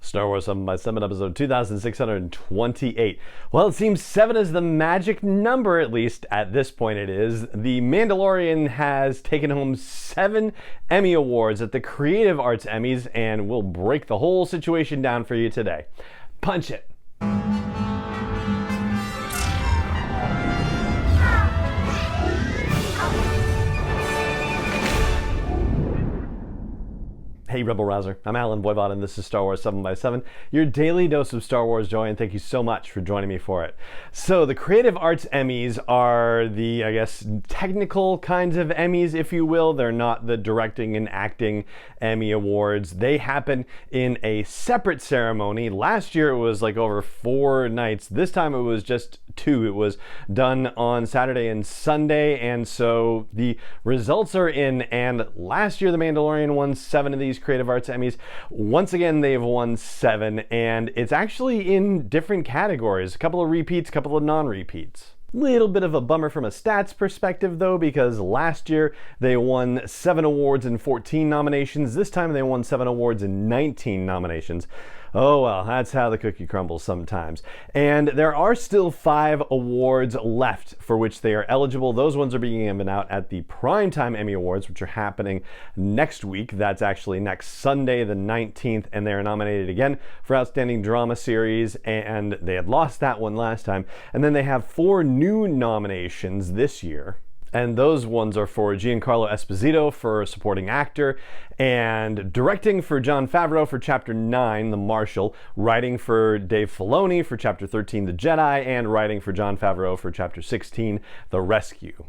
Star Wars 7 by 7 episode 2628. Well, it seems 7 is the magic number, at least at this point it is. The Mandalorian has taken home 7 Emmy Awards at the Creative Arts Emmys, and we'll break the whole situation down for you today. Punch it! Hey Rebel Rouser, I'm Alan Voivod and this is Star Wars 7 by 7, your daily dose of Star Wars joy, and thank you so much for joining me for it. So the Creative Arts Emmys are the, I guess, technical kinds of Emmys, if you will. They're not the directing and acting Emmy Awards. They happen in a separate ceremony. Last year it was like over 4 nights. This time it was just 2. It was done on Saturday and Sunday, and so the results are in, and last year The Mandalorian won 7 of these Creative Arts Emmys. Once again, they've won 7, and it's actually in different categories. A couple of repeats, a couple of non-repeats. Little bit of a bummer from a stats perspective though, because last year they won 7 awards and 14 nominations. This time they won 7 awards and 19 nominations. Oh well, that's how the cookie crumbles sometimes. And there are still 5 awards left for which they are eligible. Those ones are being given out at the Primetime Emmy Awards, which are happening next week. That's actually next Sunday, the 19th, and they are nominated again for Outstanding Drama Series, and they had lost that one last time. And then they have 4 new nominations this year. And those ones are for Giancarlo Esposito for Supporting Actor, and directing for Jon Favreau for Chapter 9, The Marshal, writing for Dave Filoni for Chapter 13, The Jedi, and writing for Jon Favreau for Chapter 16, The Rescue.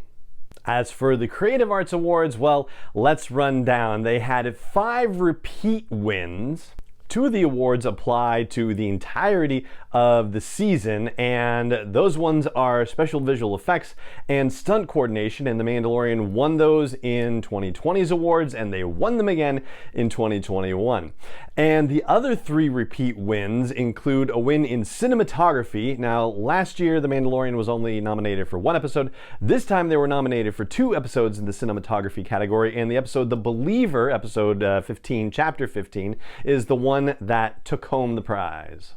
As for the Creative Arts Awards, well, let's run down. They had 5 repeat wins. 2 of the awards apply to the entirety of the season, and those ones are special visual effects and stunt coordination, and The Mandalorian won those in 2020's awards, and they won them again in 2021. And the other 3 repeat wins include a win in cinematography. Now, last year The Mandalorian was only nominated for 1 episode. This time they were nominated for 2 episodes in the cinematography category, and the episode The Believer, episode 15, chapter 15, is the one that took home the prize.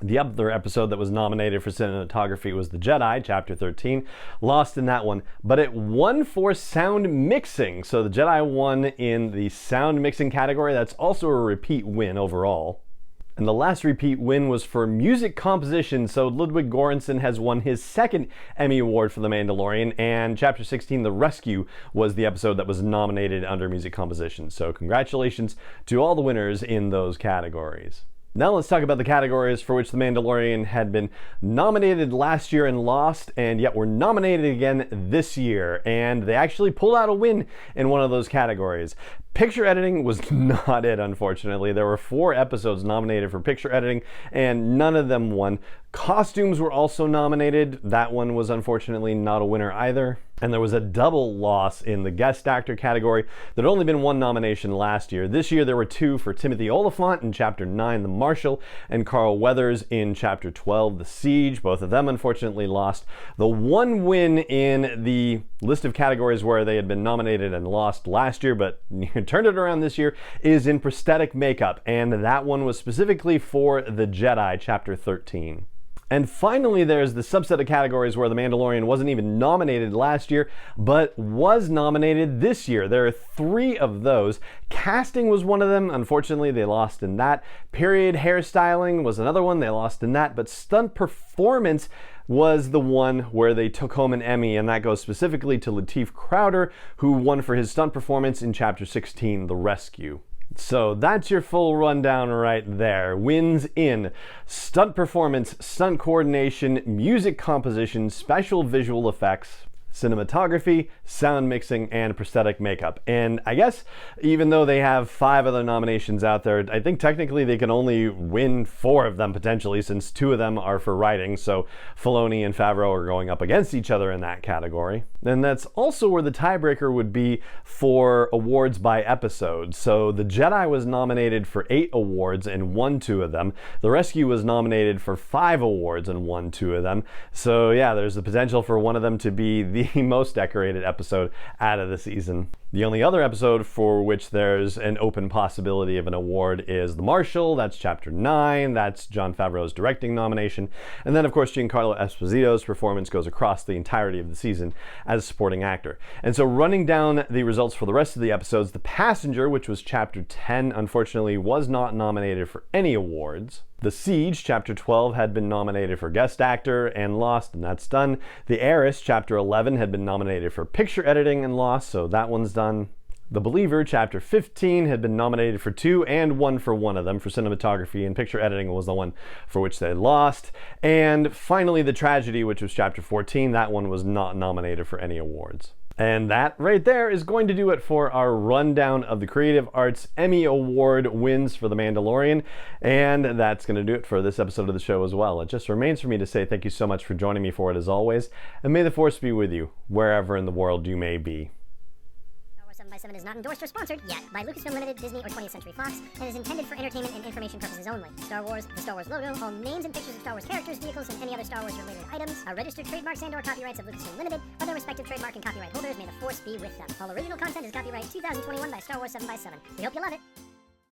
The other episode that was nominated for cinematography was The Jedi, Chapter 13. Lost in that one, but it won for sound mixing. So The Jedi won in the sound mixing category. That's also a repeat win overall. And the last repeat win was for music composition, so Ludwig Göransson has won his 2nd Emmy Award for The Mandalorian, and Chapter 16, The Rescue, was the episode that was nominated under music composition. So congratulations to all the winners in those categories. Now let's talk about the categories for which The Mandalorian had been nominated last year and lost, and yet were nominated again this year. And they actually pulled out a win in one of those categories. Picture editing was not it, unfortunately. There were 4 episodes nominated for picture editing, and none of them won. Costumes were also nominated. That one was unfortunately not a winner either. And there was a double loss in the guest actor category. There'd only been 1 nomination last year. This year there were 2 for Timothy Olyphant in Chapter 9, The Marshal, and Carl Weathers in Chapter 12, The Siege. Both of them unfortunately lost. The 1 win in the list of categories where they had been nominated and lost last year, but turned it around this year, is in prosthetic makeup, and that one was specifically for The Jedi, Chapter 13. And finally, there's the subset of categories where The Mandalorian wasn't even nominated last year, but was nominated this year. There are 3 of those. Casting was one of them. Unfortunately, they lost in that. Period hairstyling was another one. They lost in that. But stunt performance was the one where they took home an Emmy, and that goes specifically to Lateef Crowder, who won for his stunt performance in Chapter 16, The Rescue. So that's your full rundown right there. Wins in stunt performance, stunt coordination, music composition, special visual effects, cinematography, sound mixing, and prosthetic makeup. And I guess even though they have 5 other nominations out there, I think technically they can only win 4 of them potentially, since 2 of them are for writing. So Filoni and Favreau are going up against each other in that category. And that's also where the tiebreaker would be for awards by episode. So The Jedi was nominated for 8 awards and won 2 of them. The Rescue was nominated for 5 awards and won 2 of them. So yeah, there's the potential for one of them to be the most decorated episode out of the season. The only other episode for which there's an open possibility of an award is The Marshal. That's Chapter 9. That's Jon Favreau's directing nomination. And then, of course, Giancarlo Esposito's performance goes across the entirety of the season as a supporting actor. And so running down the results for the rest of the episodes, The Passenger, which was Chapter 10, unfortunately was not nominated for any awards. The Siege, Chapter 12, had been nominated for Guest Actor and lost, and that's done. The Heiress, Chapter 11, had been nominated for Picture Editing and lost, so that one's done. The Believer, Chapter 15, had been nominated for 2 and won for one of them. For cinematography and picture editing was the one for which they lost. And finally, The Tragedy, which was Chapter 14, that one was not nominated for any awards. And that right there is going to do it for our rundown of the Creative Arts Emmy Award wins for The Mandalorian. And that's going to do it for this episode of the show as well. It just remains for me to say thank you so much for joining me for it as always. And may the Force be with you, wherever in the world you may be. 7x7 is not endorsed or sponsored yet by Lucasfilm Limited, Disney, or 20th Century Fox, and is intended for entertainment and information purposes only. Star Wars, the Star Wars logo, all names and pictures of Star Wars characters, vehicles, and any other Star Wars related items are registered trademarks and/or copyrights of Lucasfilm Limited, or their respective trademark and copyright holders. May the Force be with them. All original content is copyright 2021 by Star Wars 7x7. We hope you love it.